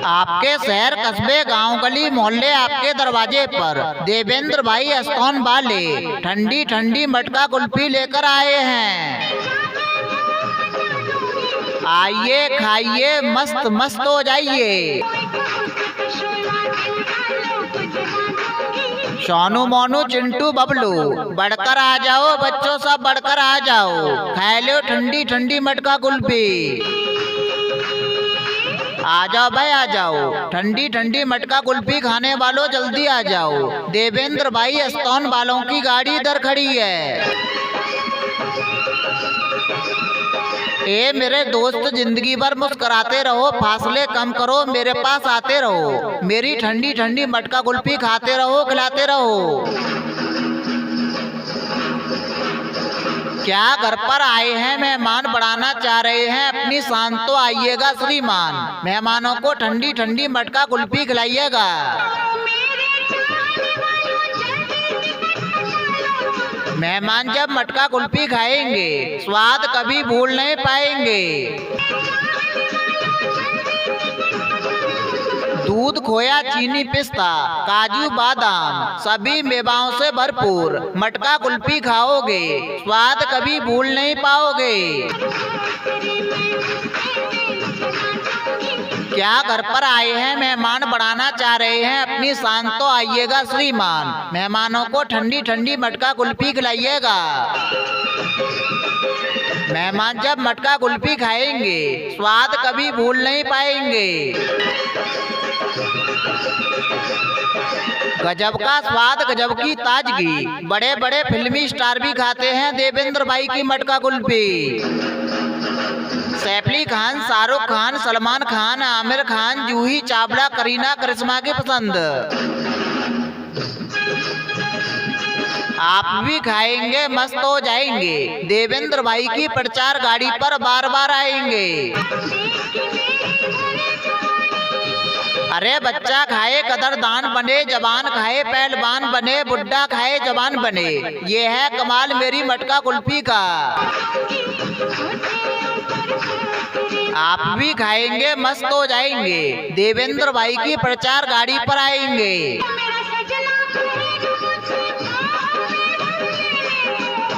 आपके शहर कस्बे गांव गली मोहल्ले आपके दरवाजे पर देवेंद्र भाई अस्तौन वाले ठंडी ठंडी मटका कुल्फी लेकर आए हैं। आइए खाइए मस्त मस्त हो जाइए। सोनू मोनू चिंटू बबलू बढ़कर आ जाओ, बच्चों सब बढ़कर आ जाओ, खा लो ठंडी ठंडी मटका कुल्फी। आ जाओ भाई आ जाओ, ठंडी ठंडी मटका कुल्फी खाने वालों जल्दी आ जाओ। देवेंद्र भाई अस्तौन वालों की गाड़ी इधर खड़ी है। ए मेरे दोस्त, जिंदगी भर मुस्कुराते रहो, फासले कम करो, मेरे पास आते रहो, मेरी ठंडी ठंडी मटका कुल्फी खाते रहो, खिलाते रहो। क्या घर पर आए हैं मेहमान, बढ़ाना चाह रहे हैं अपनी शान तो आइएगा श्रीमान, मेहमानों को ठंडी ठंडी मटका कुल्फी खिलाइएगा। मेहमान जब मटका कुल्फी खाएंगे स्वाद कभी भूल नहीं पाएंगे। दूध खोया चीनी पिस्ता काजू बादाम सभी मेवाओं से भरपूर मटका कुल्फी खाओगे स्वाद कभी भूल नहीं पाओगे। क्या घर पर आए हैं मेहमान, बढ़ाना चाह रहे हैं अपनी शान तो आइएगा श्रीमान, मेहमानों को ठंडी ठंडी मटका कुल्फी खिलाइएगा। मेहमान जब मटका कुल्फी खाएंगे स्वाद कभी भूल नहीं पाएंगे। गजब का स्वाद, गजब की ताजगी, बड़े बड़े फिल्मी स्टार भी खाते हैं देवेंद्र भाई की मटका कुल्फी। सैफ अली खान, शाहरुख खान, सलमान खान, आमिर खान, जूही चावला, करीना करिश्मा की पसंद। आप भी खाएंगे मस्त हो जाएंगे, देवेंद्र भाई की प्रचार गाड़ी पर बार बार आएंगे। अरे बच्चा खाए कदरदान बने, जवान खाए पहलवान बने, बुढ़ा खाए जवान बने, ये है कमाल मेरी मटका कुल्फी का। आप भी खाएंगे मस्त हो जाएंगे, देवेंद्र भाई की प्रचार गाड़ी पर आएंगे।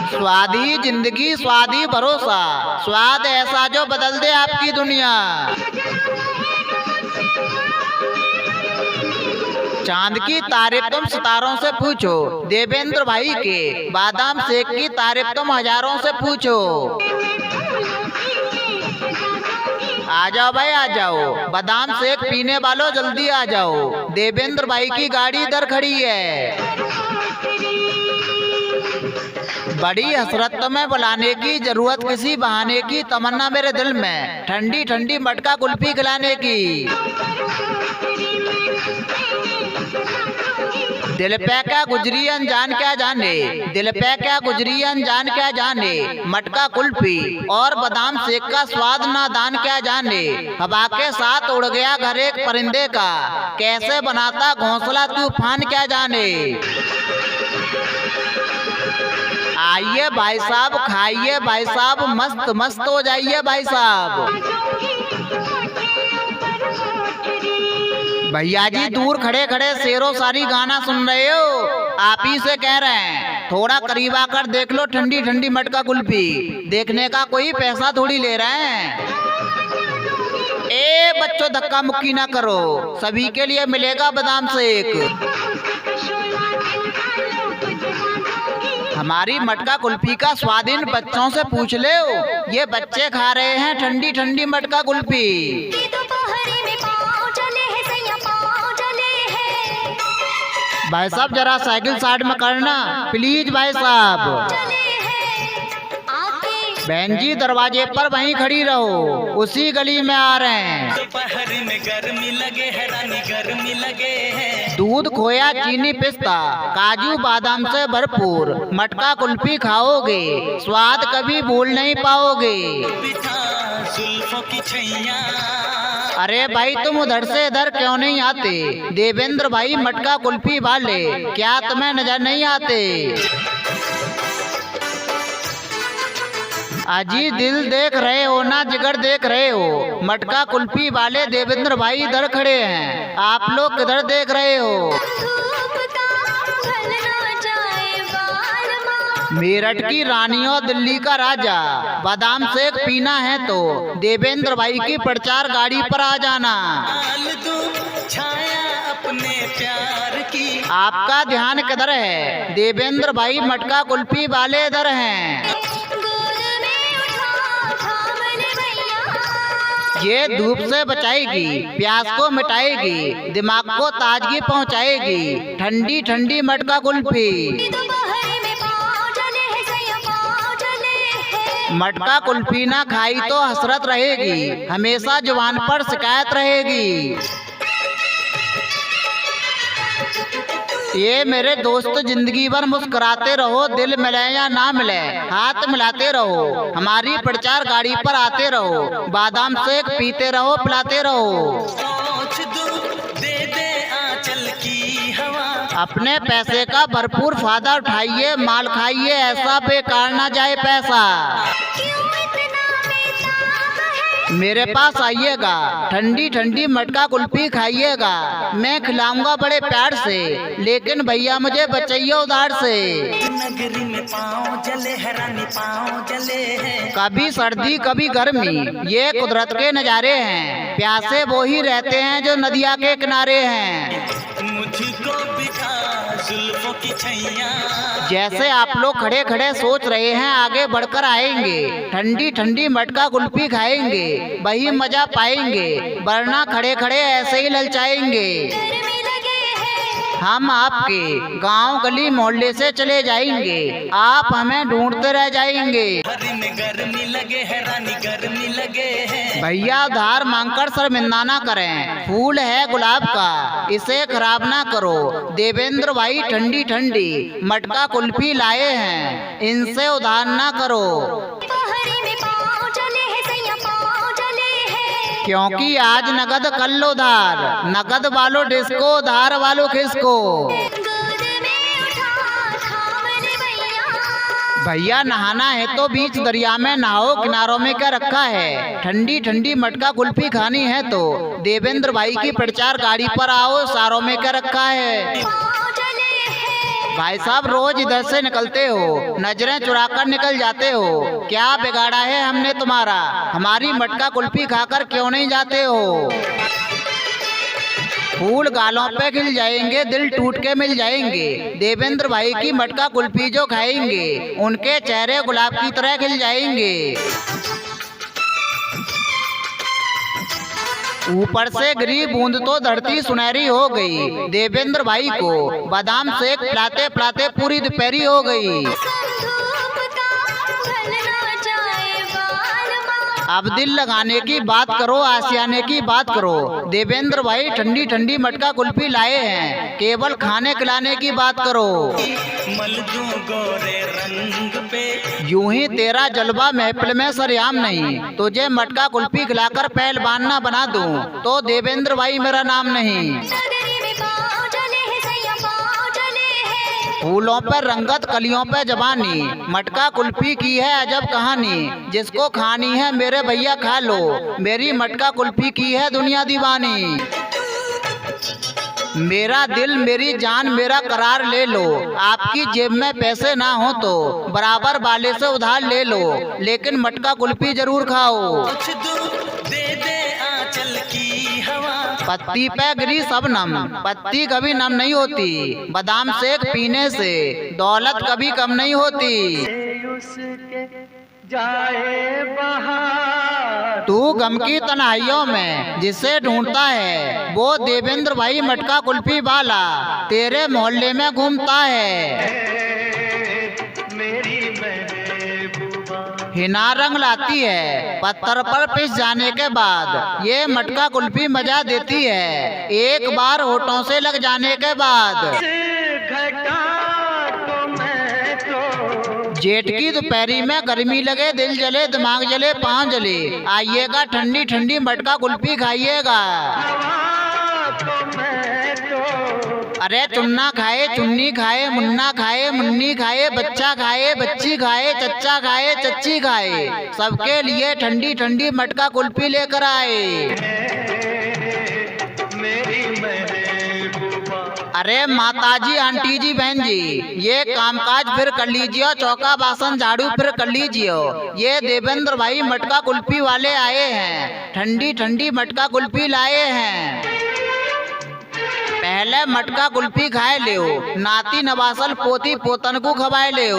स्वादी जिंदगी स्वादी भरोसा, स्वाद ऐसा जो बदल दे आपकी दुनिया। चांद की तारीफ तुम सितारों से पूछो, देवेंद्र भाई के बादाम शेक की तारीफ तुम हजारों से पूछो। आ जाओ भाई आ जाओ, बादाम शेक पीने वालों जल्दी आ जाओ, देवेंद्र भाई की गाड़ी इधर खड़ी है। बड़ी हसरत में बुलाने की, जरूरत किसी बहाने की, तमन्ना मेरे दिल में ठंडी ठंडी मटका कुल्फी खिलाने की। दिल पे क्या गुजरी अनजान क्या जाने, दिल पे क्या गुजरी अनजान क्या जाने, मटका कुल्फी और बादाम शेक का स्वाद नादान क्या जाने। हवा के साथ उड़ गया घर एक परिंदे का, कैसे बनाता घोंसला तूफान क्या जाने। आइए भाई साहब खाइए भाई साहब, मस्त मस्त हो जाइए भाई साहब। भैया जी दूर खड़े खड़े शेरों सारी गाना सुन रहे हो, आप ही से कह रहे हैं थोड़ा करीब आकर देख लो ठंडी ठंडी मटका कुल्फी, देखने का कोई पैसा थोड़ी ले रहे हैं। ए बच्चों धक्का मुक्की ना करो, सभी के लिए मिलेगा बादाम शेक। हमारी मटका कुल्फी का स्वाद इन बच्चों से पूछ ले, ये बच्चे खा रहे हैं ठंडी ठंडी मटका कुल्फी। भाई साहब जरा साइकिल साइड में करना प्लीज भाई साहब। बहन जी दरवाजे पर वहीं खड़ी रहो, उसी गली में आ रहे हैं। दोपहर में गर्मी लगे है रानी गर्मी लगे है। दूध खोया चीनी पिस्ता काजू बादाम से भरपूर मटका कुल्फी खाओगे स्वाद कभी भूल नहीं पाओगे। जुल्फों की छैया। अरे भाई तुम उधर से इधर क्यों नहीं आते, देवेंद्र भाई मटका कुल्फी वाले क्या तुम्हें नजर नहीं आते। अजी दिल देख रहे हो ना जिगर देख रहे हो, मटका कुल्फी वाले देवेंद्र भाई इधर खड़े हैं, आप लोग किधर देख रहे हो? मेरठ की रानी और दिल्ली का राजा, बादाम शेक पीना है तो देवेंद्र भाई की प्रचार गाड़ी पर आ जाना। छाया अपने प्यार की। आपका ध्यान किधर है? देवेंद्र भाई मटका कुल्फी वाले इधर हैं। ये धूप से बचाएगी, प्यास को मिटाएगी, दिमाग को ताजगी पहुंचाएगी, ठंडी ठंडी मटका कुल्फी। मटका कुल्फी ना खाई तो हसरत रहेगी, हमेशा जुबान पर शिकायत रहेगी। ये मेरे दोस्त जिंदगी भर मुस्कुराते रहो, दिल मिले या ना मिले हाथ मिलाते रहो, हमारी प्रचार गाड़ी पर आते रहो, बादाम शेक पीते रहो पिलाते रहो। दे दे आंचल की हवा। अपने पैसे का भरपूर फायदा उठाइए, माल खाइए, ऐसा बेकार ना जाए पैसा। मेरे पास आइएगा, ठंडी ठंडी मटका कुल्फी खाइएगा, मैं खिलाऊंगा बड़े प्यार से, लेकिन भैया मुझे बचाइए उधार से। नगरी में पाँव जले हैरानी पाँव जले हैं। कभी सर्दी कभी गर्मी, ये कुदरत के नज़ारे हैं, प्यासे वो ही रहते हैं जो नदिया के किनारे हैं। मुझको बिठा जुल्फों की छैया। जैसे आप लोग खड़े खड़े सोच रहे हैं आगे बढ़कर आएंगे, ठंडी ठंडी मटका कुल्फी खाएंगे, वही मजा पाएंगे, वरना खड़े खड़े ऐसे ही ललचाएंगे। हम आपके गांव गली मोहल्ले से चले जाएंगे, आप हमें ढूंढते रह जाएंगे। हरी में गर्मी लगे है रानी गर्मी लगे है। भैया उधार मांगकर शर्मिंदा ना करें, फूल है गुलाब का, इसे खराब ना करो। देवेंद्र भाई ठंडी ठंडी मटका कुल्फी लाए हैं, इनसे उधार ना करो, क्योंकि आज नगद कल उधार, नगद वालों डिस्को उधार वालों खिसको। भैया नहाना है तो बीच दरिया में नहाओ, किनारों में क्या रखा है। ठंडी ठंडी मटका कुल्फी खानी है तो देवेंद्र भाई की प्रचार गाड़ी पर आओ, सारों में क्या रखा है। भाई साहब रोज इधर से निकलते हो, नजरें चुराकर निकल जाते हो, क्या बिगाड़ा है हमने तुम्हारा? हमारी मटका कुल्फी खाकर क्यों नहीं जाते हो? फूल गालों पे खिल जाएंगे, दिल टूट के मिल जाएंगे, देवेंद्र भाई की मटका कुल्फी जो खाएंगे, उनके चेहरे गुलाब की तरह खिल जाएंगे। ऊपर से गिरी बूंद तो धरती सुनहरी हो गई, देवेंद्र भाई को बादाम शेक पिलाते पिलाते पूरी दोपहरी हो गई। अब दिल लगाने की बात करो, आशियाने की बात करो। देवेंद्र भाई ठंडी ठंडी मटका कुल्फी लाए हैं, केवल खाने खिलाने की बात करो। मलदू गोरे रंग पे यूं ही तेरा जलवा महफिल में सरेआम नहीं, तुझे मटका कुल्फी खिलाकर पहलवान ना बना दूं तो देवेंद्र भाई मेरा नाम नहीं। फूलों पर रंगत कलियों पे जवानी, मटका कुल्फी की है अजब कहानी, जिसको खानी है मेरे भैया खा लो, मेरी मटका कुल्फी की है दुनिया दीवानी। मेरा दिल मेरी जान मेरा करार ले लो, आपकी जेब में पैसे ना हो तो बराबर वाले से उधार ले लो, लेकिन मटका कुल्फी जरूर खाओ। कुछ दूर दे दे आंचल की हवा। पत्ती पे गिरी सबनम, पत्ती कभी नम नहीं होती, बादाम शेक पीने से दौलत कभी कम नहीं होती। तू गम की तन्हाइयों में जिसे ढूंढता है, वो देवेंद्र भाई मटका कुल्फी वाला तेरे मोहल्ले में घूमता है। हिना रंग लाती है पत्थर पर पिस जाने के बाद, ये मटका कुल्फी मजा देती है एक बार होठों से लग जाने के बाद। जेठ की दोपहरी में गर्मी लगे, दिल जले, दिमाग जले, पाँव जले, आइएगा ठंडी ठंडी मटका कुल्फी खाइएगा। अरे चुन्ना खाए, चुन्नी खाए, मुन्ना खाए, मुन्नी खाए, बच्चा खाए, बच्ची खाए, चच्चा खाए, चच्ची खाए, सबके लिए ठंडी ठंडी मटका कुल्फी लेकर आए। अरे माताजी, आंटी जी, बहन जी, ये कामकाज फिर कर लीजिए, चौका बासन झाड़ू फिर कर लीजिए। ये देवेंद्र भाई मटका कुल्फी वाले आए हैं, ठंडी ठंडी मटका कुल्फी लाए हैं। पहले मटका कुल्फी खाए ले, नाती नवासल पोती पोतन को खवाए ले।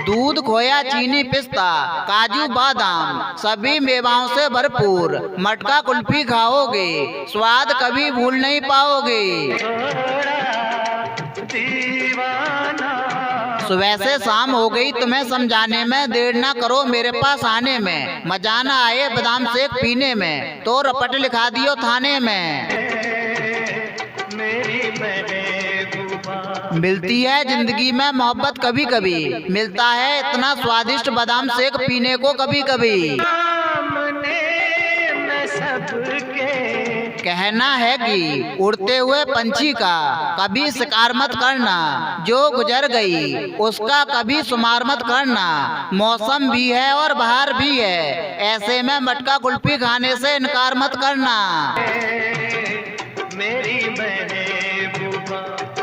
दूध, खोया, चीनी, पिस्ता, काजू, बादाम, सभी मेवाओं से भरपूर मटका कुल्फी खाओगे, स्वाद कभी भूल नहीं पाओगे। सुबह से शाम हो गई, तुम्हें समझाने में देर ना करो, मेरे पास आने में मजा ना आए बादाम शेक पीने में तो रपट लिखा दियो थाने में। मिलती है जिंदगी में मोहब्बत कभी कभी, मिलता है इतना स्वादिष्ट बादाम शेक पीने को कभी कभी। कहना है कि उड़ते हुए पंछी का कभी शिकार मत करना, जो गुजर गई उसका कभी शुमार मत करना। मौसम भी है और बहार भी है, ऐसे में मटका कुल्फी खाने से इनकार मत करना।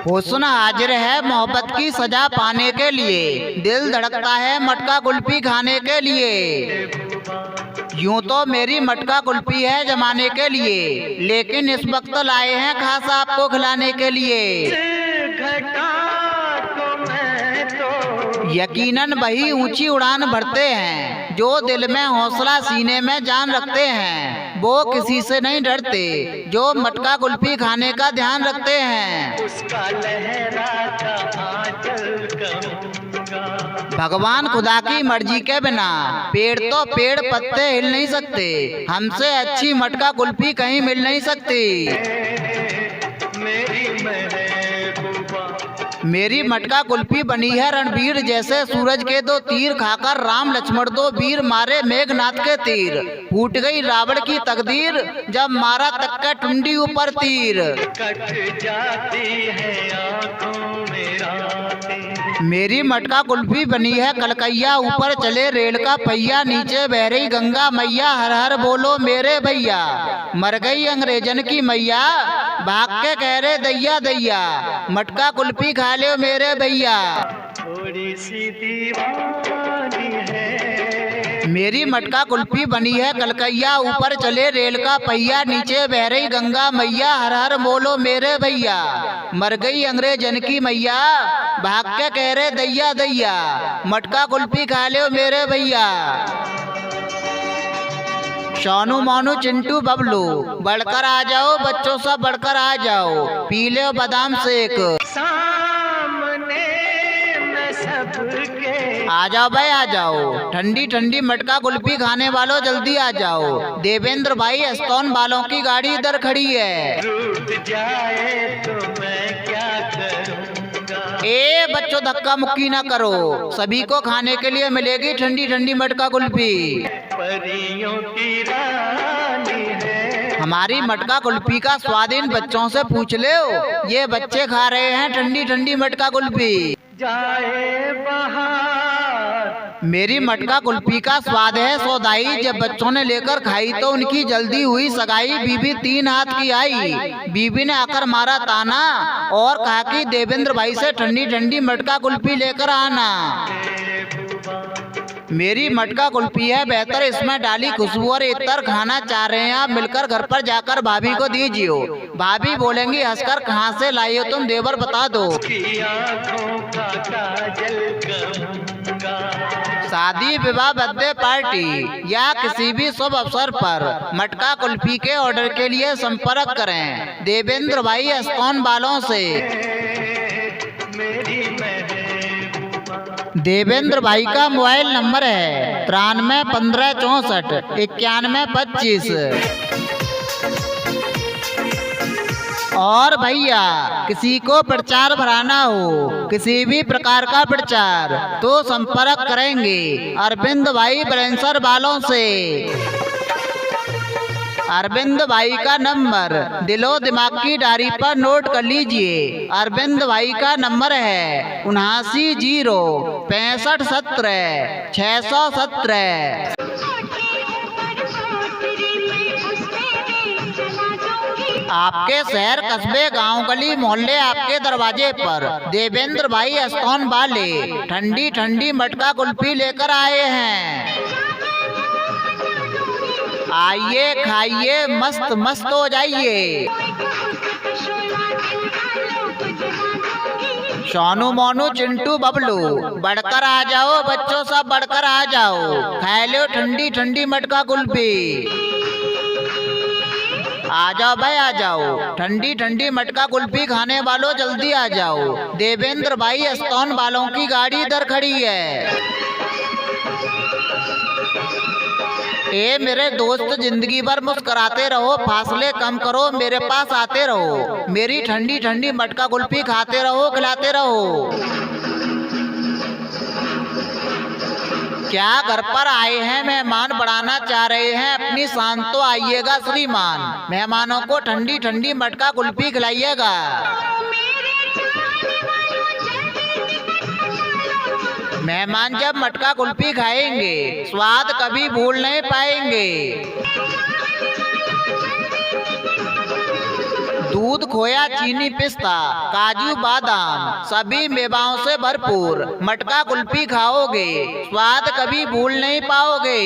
हुस्न हाजिर है मोहब्बत की सजा पाने के लिए, दिल धड़कता है मटका कुल्फी खाने के लिए। यूं तो मेरी मटका कुल्फी है जमाने के लिए, लेकिन इस वक्त लाए हैं खास आपको खिलाने के लिए। यकीनन वही ऊंची उड़ान भरते हैं जो दिल में हौसला सीने में जान रखते हैं, वो किसी से नहीं डरते जो मटका कुल्फी खाने का ध्यान रखते हैं। भगवान खुदा की मर्जी के बिना पेड़ तो पेड़ पत्ते हिल नहीं सकते, हमसे अच्छी मटका कुल्फी कहीं मिल नहीं सकती। मेरी मटका कुल्फी बनी है रणवीर जैसे सूरज के दो तीर, खाकर राम लक्ष्मण दो वीर मारे मेघनाथ के तीर। फूट गई रावण की तकदीर जब मारा तक का टुंडी ऊपर तीर। कट जाती है आँखों में रातें। मेरी मटका कुल्फी बनी है कलकैया, ऊपर चले रेल का पहिया, नीचे बह रही गंगा मैया, हर हर बोलो मेरे भैया। मर गई अंग्रेजन की मैया, भाग के कह रहे दैया दैया, मटका कुल्फी खा ले मेरे भैया। थोड़ी सी दीवानी है। मेरी मटका कुल्फी बनी है कलकैया, ऊपर चले रेल का पहिया, नीचे बह रही गंगा मैया, हर हर बोलो मेरे भैया। मर गई अंग्रेजन की मैया, भाग के कह रहे दैया दैया, मटका कुल्फी खा ले मेरे भैया। सोनू मोनू चिंटू बबलू बढ़कर आ जाओ, बच्चों सब बढ़कर आ जाओ, पी लो बादाम शेक। आ जाओ भाई आ जाओ, ठंडी ठंडी मटका कुल्फी खाने वालों जल्दी आ जाओ। देवेंद्र भाई एस्टोन वालों की गाड़ी इधर खड़ी है। रूठ जाए तो मैं क्या करूंगा। ए बच्चों धक्का मुक्की ना करो, सभी को खाने के लिए मिलेगी ठंडी ठंडी मटका कुल्फी। परियों की रानी है। हमारी मटका कुल्फी का स्वाद इन बच्चों से पूछ लो, ये बच्चे खा रहे हैं ठंडी ठंडी मटका कुल्फी। जाए बहार। मेरी मटका कुल्फी का स्वाद है सौदाई, जब बच्चों ने लेकर खाई तो उनकी जल्दी हुई सगाई। बीबी 3 हाथ की आई, बीबी ने आकर मारा ताना और कहा कि देवेंद्र भाई से ठंडी ठंडी मटका कुल्फी लेकर आना। मेरी मटका कुल्फी है बेहतर, इसमें डाली खुशबू और इतर। खाना चाह रहे हैं आप मिलकर घर पर जाकर भाभी को दीजिए, भाभी बोलेंगी हंसकर कहाँ से लाई हो तुम, देवर बता दो। शादी विवाह बर्थडे पार्टी या किसी भी शुभ अवसर पर मटका कुल्फी के ऑर्डर के लिए संपर्क करें देवेंद्र भाई एस्टोन वालों से। देवेंद्र भाई का मोबाइल नंबर है 93 15 64 91 25। और भैया किसी को प्रचार भराना हो, किसी भी प्रकार का प्रचार, तो संपर्क करेंगे अरविंद भाई ब्रेंसर वालों से। अरविंद भाई का नंबर दिलो दिमाग की डायरी पर नोट कर लीजिए। अरविंद भाई का नंबर है 79 0 65 17 617। आपके शहर कस्बे गांव गली मोहल्ले आपके दरवाजे पर देवेंद्र भाई अस्तौन वाले ठंडी ठंडी मटका कुल्फी लेकर आए हैं। आइए खाइए मस्त मस्त हो जाइए। सोनू मोनू चिंटू बबलू बढ़कर आ जाओ, बच्चों सब बढ़कर आ जाओ, खा लो ठंडी ठंडी मटका कुल्फी। आ जाओ भाई आ जाओ, ठंडी ठंडी मटका कुल्फी खाने वालों जल्दी आ जाओ। देवेंद्र भाई अस्तौन वालों की गाड़ी इधर खड़ी है। ए मेरे दोस्त जिंदगी भर मुस्कुराते रहो, फासले कम करो, मेरे पास आते रहो, मेरी ठंडी ठंडी मटका कुल्फी खाते रहो, खिलाते रहो। क्या घर पर आए हैं मेहमान बढ़ाना चाह रहे हैं अपनी शान तो आइएगा श्रीमान, मेहमानों को ठंडी ठंडी मटका कुल्फी खिलाइएगा। मेहमान जब मटका कुल्फी खाएंगे स्वाद कभी भूल नहीं पाएंगे। दूध खोया चीनी पिस्ता काजू बादाम सभी मेवाओं से भरपूर मटका कुल्फी खाओगे स्वाद कभी भूल नहीं पाओगे।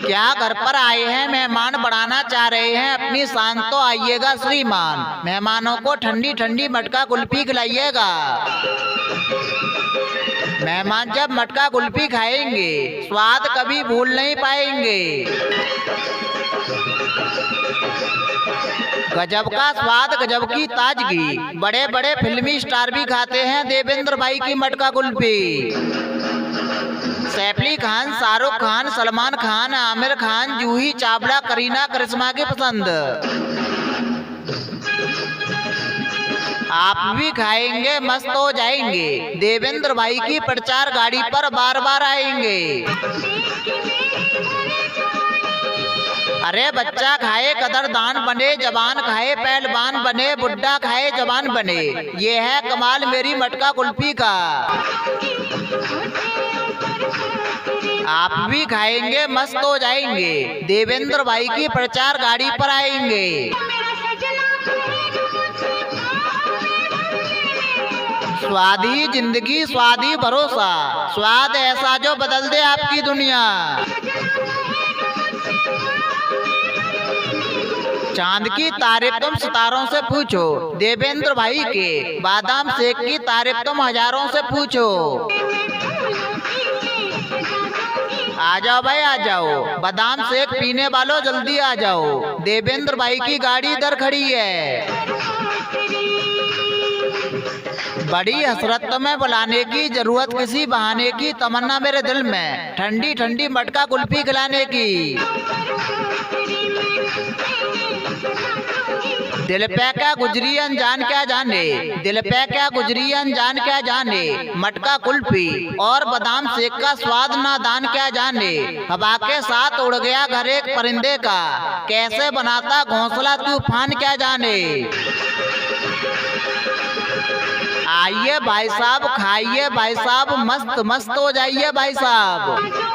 क्या घर पर आए हैं मेहमान बढ़ाना चाह रहे हैं अपनी शान तो आइएगा श्रीमान, मेहमानों को ठंडी ठंडी मटका कुल्फी खिलाइएगा। मेहमान जब मटका कुल्फी खाएंगे स्वाद कभी भूल नहीं पाएंगे। गजब का स्वाद गजब की ताजगी, बड़े बड़े फिल्मी स्टार भी खाते हैं देवेंद्र भाई की मटका कुल्फी। सैफ अली खान, शाहरुख खान, सलमान खान, आमिर खान, जूही चावला, करीना करिश्मा की पसंद। आप भी खाएंगे मस्त हो जाएंगे, देवेंद्र भाई की प्रचार गाड़ी पर बार बार आएंगे। अरे बच्चा खाए कदरदान बने, जवान खाए पहलवान बने, बुढ़ा खाए जवान बने, ये है कमाल मेरी मटका कुल्फी का। आप भी खाएंगे मस्त हो जाएंगे, देवेंद्र भाई की प्रचार गाड़ी पर आएंगे। स्वादी जिंदगी स्वादी भरोसा, स्वाद ऐसा जो बदल दे आपकी दुनिया। चांद की तारीफ तुम सितारों से पूछो, देवेंद्र भाई के बादाम शेक की तारीफ तुम हजारों से पूछो। आ जाओ भाई आ जाओ, बादाम शेक पीने वालों जल्दी आ जाओ, देवेंद्र भाई की गाड़ी इधर खड़ी है। बड़ी हसरत में बुलाने की जरूरत किसी बहाने की, तमन्ना मेरे दिल में ठंडी ठंडी मटका कुल्फी खिलाने की। दिल पे क्या गुजरी अनजान क्या जाने, दिल पे क्या गुजरी अनजान क्या जाने, मटका कुल्फी और बादाम शेक का स्वाद नादान क्या जाने। हवा के साथ उड़ गया घर एक परिंदे का, कैसे बनाता घोंसला तूफान क्या जाने। आइए भाई साहब खाइए भाई साहब, मस्त मस्त हो जाइए भाई साहब।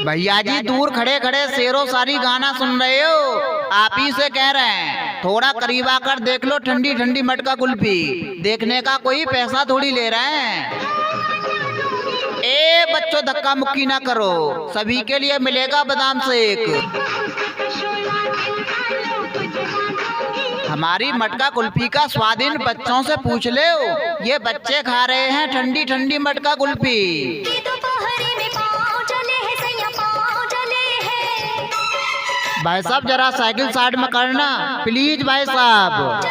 भैया जी दूर खड़े खड़े शेरों सारी गाना सुन रहे हो, आप ही से कह रहे हैं थोड़ा करीब आकर देख लो ठंडी ठंडी मटका कुल्फी, देखने का कोई पैसा थोड़ी ले रहे हैं। ए बच्चों धक्का मुक्की ना करो, सभी के लिए मिलेगा बादाम शेक। हमारी मटका कुल्फी का स्वाद इन बच्चों से पूछ ले, ये बच्चे खा रहे हैं ठंडी ठंडी मटका कुल्फी। भाई साहब जरा साइकिल साइड में करना प्लीज भाई साहब।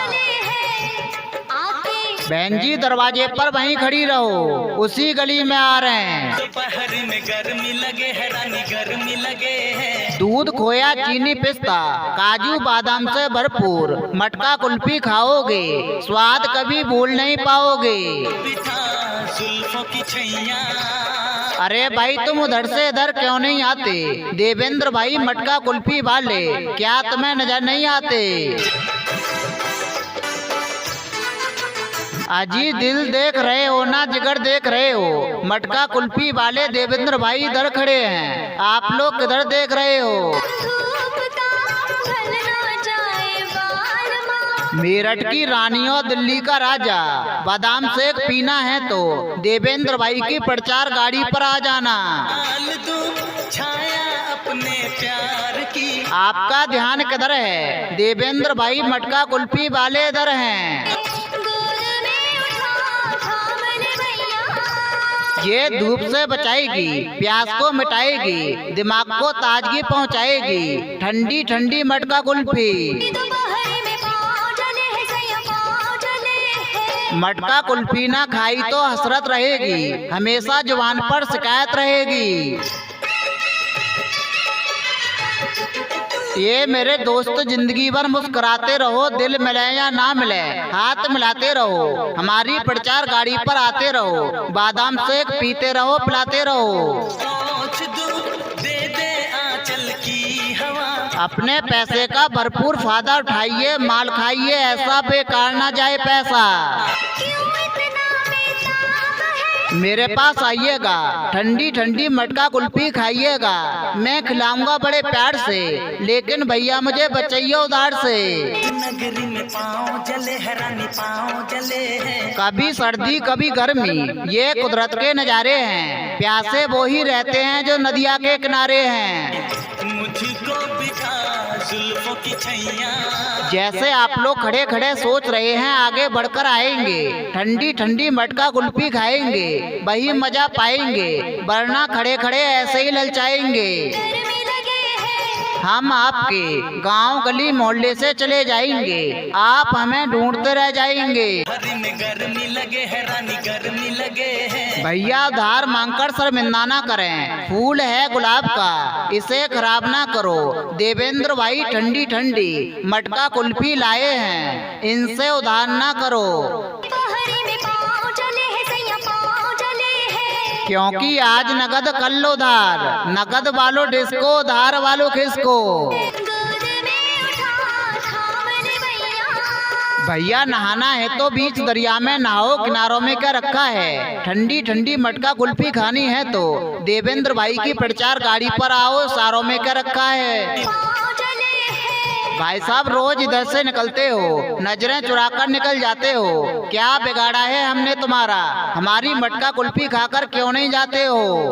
बहन जी दरवाजे पर वहीं खड़ी रहो, उसी गली में आ रहे हैं। दोपहर में गर्मी लगे है रानी गर्मी लगे है। दूध खोया चीनी पिस्ता काजू बादाम से भरपूर मटका कुल्फी खाओगे स्वाद कभी भूल नहीं पाओगे। जुल्फों की छैया। अरे भाई तुम उधर से इधर क्यों नहीं आते? देवेंद्र भाई मटका कुल्फी वाले, क्या तुम्हें नजर नहीं आते? अजी दिल देख रहे हो ना जिगर देख रहे हो? मटका कुल्फी वाले देवेंद्र भाई इधर खड़े हैं, आप लोग किधर देख रहे हो? मेरठ की रानी और दिल्ली का राजा, बादाम शेक पीना है तो देवेंद्र भाई की प्रचार गाड़ी पर आ जाना। छाया अपने प्यार की। आपका ध्यान किधर है? देवेंद्र भाई मटका कुल्फी वाले इधर हैं। ये धूप से बचाएगी, प्यास को मिटाएगी, दिमाग को ताजगी पहुंचाएगी, ठंडी ठंडी मटका कुल्फी। मटका कुल्फी ना खाई तो हसरत रहेगी, हमेशा जुबान पर शिकायत रहेगी। ये मेरे दोस्त जिंदगी भर मुस्कुराते रहो, दिल मिले या ना मिले हाथ मिलाते रहो, हमारी प्रचार गाड़ी पर आते रहो, बादाम शेक पीते रहो पिलाते रहो। दे दे आंचल की हवा। अपने पैसे का भरपूर फायदा उठाइए, माल खाइए, ऐसा बेकार ना जाए पैसा। मेरे पास आइएगा, ठंडी ठंडी मटका कुल्फी खाइएगा, मैं खिलाऊंगा बड़े प्यार से, लेकिन भैया मुझे बचाइए उधार से। नगरी में पाँव जले हैरानी पाँव जले हैं। कभी सर्दी कभी गर्मी, ये कुदरत के नज़ारे हैं, प्यासे वो ही रहते हैं जो नदिया के किनारे हैं। मुझको बिठा जुल्फों की छैया। जैसे आप लोग खड़े खड़े सोच रहे हैं आगे बढ़कर आएंगे, ठंडी ठंडी मटका कुल्फी खाएंगे, वही मजा पाएंगे, वरना खड़े खड़े ऐसे ही ललचाएंगे। हम आपके गांव गली मोहल्ले से चले जाएंगे, आप हमें ढूंढते रह जाएंगे। हरी में गर्मी लगे है रानी गर्मी लगे है। भैया उधार मांगकर शर्मिंदा ना करें, फूल है गुलाब का, इसे खराब ना करो। देवेंद्र भाई ठंडी ठंडी मटका कुल्फी लाए हैं, इनसे उधार ना करो, क्योंकि आज नगद कल उधार, नगद वालों डिस्को उधार वालों खिसको। भैया नहाना है तो बीच दरिया में नहाओ, किनारों में क्या रखा है? ठंडी ठंडी मटका कुल्फी खानी है तो देवेंद्र भाई की प्रचार गाड़ी पर आओ, सारों में क्या रखा है? भाई साहब रोज इधर से निकलते हो, नजरें चुराकर निकल जाते हो, क्या बिगाड़ा है हमने तुम्हारा? हमारी मटका कुल्फी खाकर क्यों नहीं जाते हो?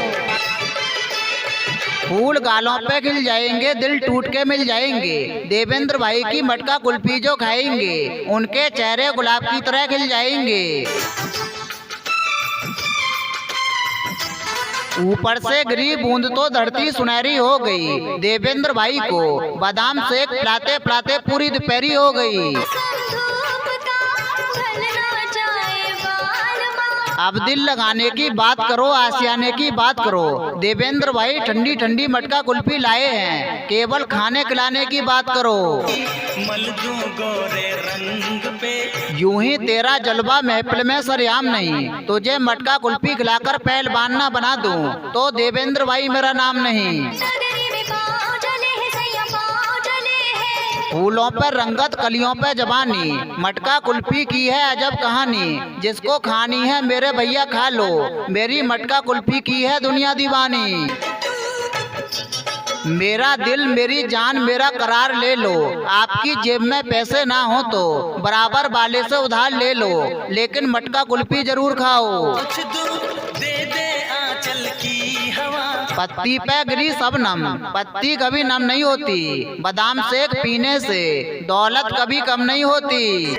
फूल गालों पे खिल जाएंगे, दिल टूट के मिल जाएंगे, देवेंद्र भाई की मटका कुल्फी जो खाएंगे, उनके चेहरे गुलाब की तरह खिल जाएंगे। ऊपर से गिरी बूंद तो धरती सुनहरी हो गई, देवेंद्र भाई को बादाम शेक पिलाते पिलाते पूरी दोपहरी हो गई। अब दिल लगाने की बात करो, आशियाने की बात करो। देवेंद्र भाई ठंडी ठंडी मटका कुल्फी लाए हैं, केवल खाने खिलाने की बात करो। मलदू गोरे रंग पे यूं ही तेरा जलवा महफिल में सरेआम नहीं, तुझे मटका कुल्फी खिलाकर पहलवान ना बना दूं तो देवेंद्र भाई मेरा नाम नहीं। फूलों पर रंगत कलियों पे जवानी, मटका कुल्फी की है अजब कहानी, जिसको खानी है मेरे भैया खा लो, मेरी मटका कुल्फी की है दुनिया दीवानी। मेरा दिल मेरी जान मेरा करार ले लो, आपकी जेब में पैसे ना हो तो बराबर वाले से उधार ले लो, लेकिन मटका कुल्फी जरूर खाओ। कुछ दूर दे दे आंचल की हवा। पत्ती पे गिरी सबनम, पत्ती कभी नम नहीं होती, बादाम शेक पीने से दौलत कभी कम नहीं होती।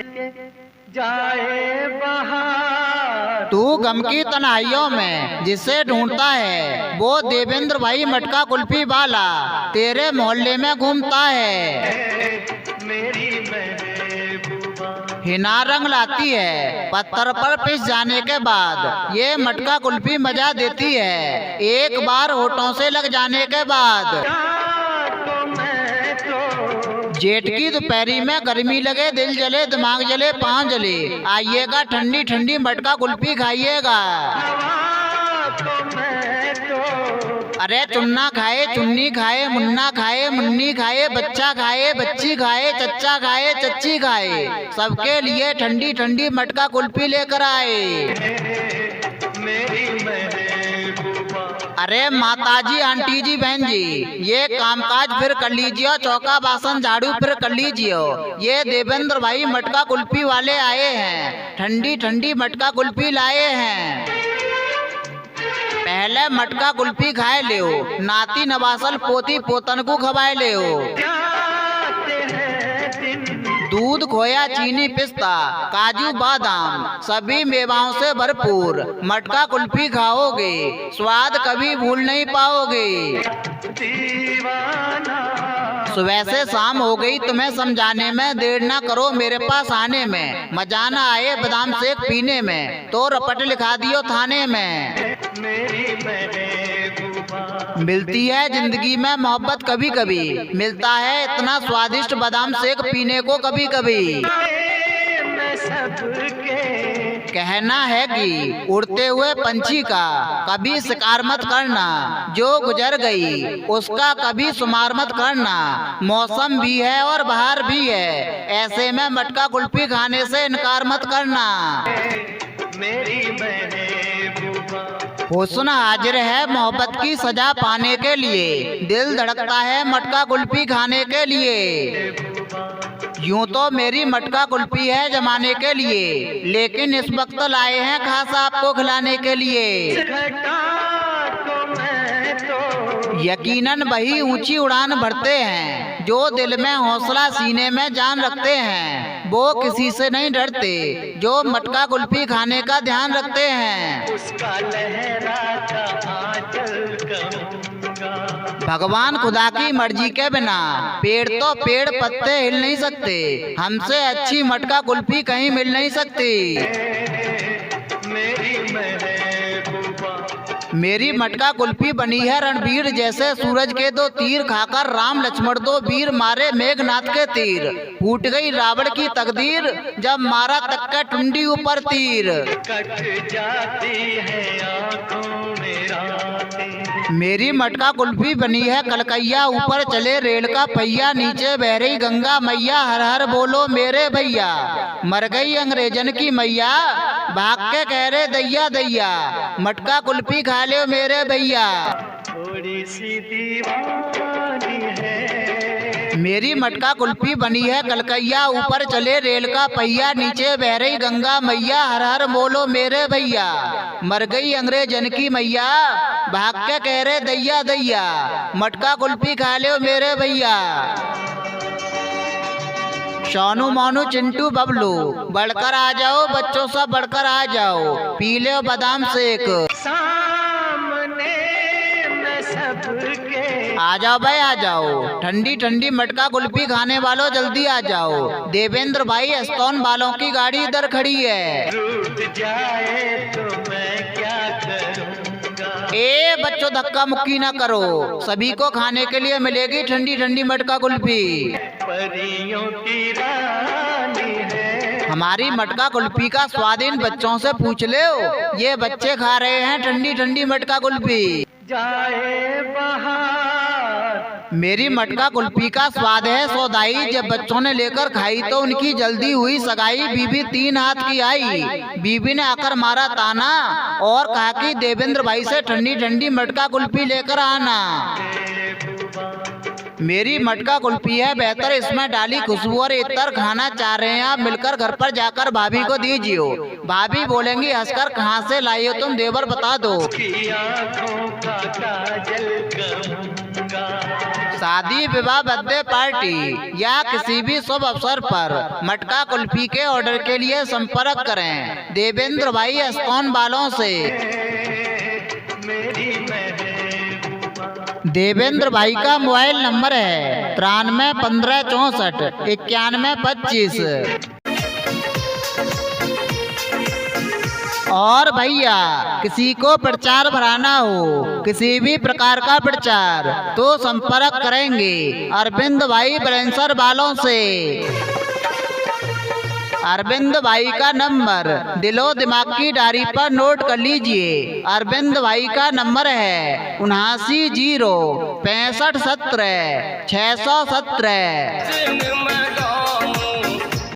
जाए बहार तू गम की तन्हाइयों में जिसे ढूंढता है, वो देवेंद्र भाई मटका कुल्फी वाला तेरे मोहल्ले में घूमता है। मेरी महबूबा हिना रंग लाती है, पत्थर पर पिस जाने के बाद ये मटका कुल्फी मजा देती है, एक बार होठों से लग जाने के बाद। जेठ की दोपहरी में गर्मी लगे, दिल जले, दिमाग जले, पाँव जले, आइएगा ठंडी ठंडी मटका कुल्फी खाइएगा। अरे चुन्ना खाए, चुन्नी खाए, मुन्ना खाए, मुन्नी खाए, बच्चा खाए, बच्ची खाए, चच्चा खाए, चच्ची खाए, सबके लिए ठंडी ठंडी मटका कुल्फी लेकर आए। अरे माताजी, आंटी जी, बहन जी, ये कामकाज फिर कर लीजिए, चौका बासन झाड़ू फिर कर लीजिए। ये देवेंद्र भाई मटका कुल्फी वाले आए हैं, ठंडी ठंडी मटका कुल्फी लाए हैं। पहले मटका कुल्फी खाए ले, नाती नवासल पोती पोतन को खवाए ले। दूध, खोया, चीनी, पिस्ता, काजू, बादाम, सभी मेवाओं से भरपूर मटका कुल्फी खाओगे, स्वाद कभी भूल नहीं पाओगे। सुबह से शाम हो गई, तुम्हें समझाने में देर ना करो मेरे पास आने में। मजा ना आए बादाम शेक पीने में तो रपट लिखा दियो थाने में। मिलती है जिंदगी में मोहब्बत कभी कभी, मिलता है इतना स्वादिष्ट बादाम शेक पीने को कभी कभी। कहना है कि उड़ते हुए पंछी का कभी शिकार मत करना, जो गुजर गई उसका कभी शुमार मत करना। मौसम भी है और बहार भी है, ऐसे में मटका कुल्फी खाने से इनकार मत करना। हुस्न हाजिर है मोहब्बत की सजा पाने के लिए, दिल धड़कता है मटका कुल्फी खाने के लिए। यूं तो मेरी मटका कुल्फी है जमाने के लिए, लेकिन इस वक्त लाए हैं खास आपको खिलाने के लिए। यकीनन वही ऊंची उड़ान भरते हैं, जो दिल में हौसला सीने में जान रखते हैं। वो किसी से नहीं डरते, जो मटका कुल्फी खाने का ध्यान रखते हैं। भगवान खुदा की मर्जी के बिना पेड़ तो पेड़ पत्ते हिल नहीं सकते, हमसे अच्छी मटका कुल्फी कहीं मिल नहीं सकती। मेरी मटका कुल्फी बनी है रणवीर जैसे सूरज के दो तीर, खाकर राम लक्ष्मण दो वीर मारे मेघनाथ के तीर। फूट गई रावण की तकदीर जब मारा तक्का टुंडी ऊपर तीर। कट जाती है आँखों में रातें। मेरी मटका कुल्फी बनी है कलकैया, ऊपर चले रेल का पहिया, नीचे बह रही गंगा मैया, हर हर बोलो मेरे भैया। मर गई अंग्रेजन की मैया, भाग के कह रहे दैया दैया, मटका कुल्फी खा ले मेरे भैया। थोड़ी सी दीवानी है। मेरी मटका कुल्फी बनी है कलकैया, ऊपर चले रेल का पहिया, नीचे बह रही गंगा मैया, हर हर बोलो मेरे भैया। मर गई अंग्रेजन की मैया, भाग के कह रहे दैया दैया, मटका कुल्फी खा ले मेरे भैया। सोनू मोनू चिंटू बबलू बढ़कर आ जाओ, बच्चों सब बढ़कर आ जाओ, पी लो बादाम शेक। सामने में सबके आ जाओ भाई आ जाओ, ठंडी ठंडी मटका कुल्फी खाने वालों जल्दी आ जाओ। देवेंद्र भाई एस्टोन वालों की गाड़ी इधर खड़ी है। रूठ जाए तो मैं क्या करूंगा। ए बच्चों धक्का मुक्की ना करो, सभी को खाने के लिए मिलेगी ठंडी ठंडी मटका कुल्फी। परियों की रानी है। हमारी मटका कुल्फी का स्वाद इन बच्चों से पूछ लो, ये बच्चे खा रहे हैं ठंडी ठंडी मटका कुल्फी। जाए बहार। मेरी मटका कुल्फी का स्वाद है सौदाई, जब बच्चों ने लेकर खाई तो उनकी जल्दी हुई सगाई। बीबी 3 हाथ की आई, बीबी ने आकर मारा ताना और कहा कि देवेंद्र भाई से ठंडी ठंडी मटका कुल्फी लेकर आना। मेरी मटका कुल्फी है बेहतर, इसमें डाली खुशबू और इतर। खाना चाह रहे हैं आप मिलकर घर पर जाकर भाभी को दीजिए, भाभी बोलेंगी हंसकर कहाँ से लाई हो तुम, देवर बता दो। शादी विवाह बर्थडे पार्टी या किसी भी शुभ अवसर पर मटका कुल्फी के ऑर्डर के लिए संपर्क करें देवेंद्र भाई एस्टोन वालों से। देवेंद्र भाई का मोबाइल नंबर है 93 15 64 91 25। और भैया किसी को प्रचार भराना हो, किसी भी प्रकार का प्रचार, तो संपर्क करेंगे अरविंद भाई ब्रेंसर वालों से। अरविंद भाई का नंबर दिलो दिमाग की डायरी पर नोट कर लीजिए। अरविंद भाई का नंबर है 79 0 65 17 617।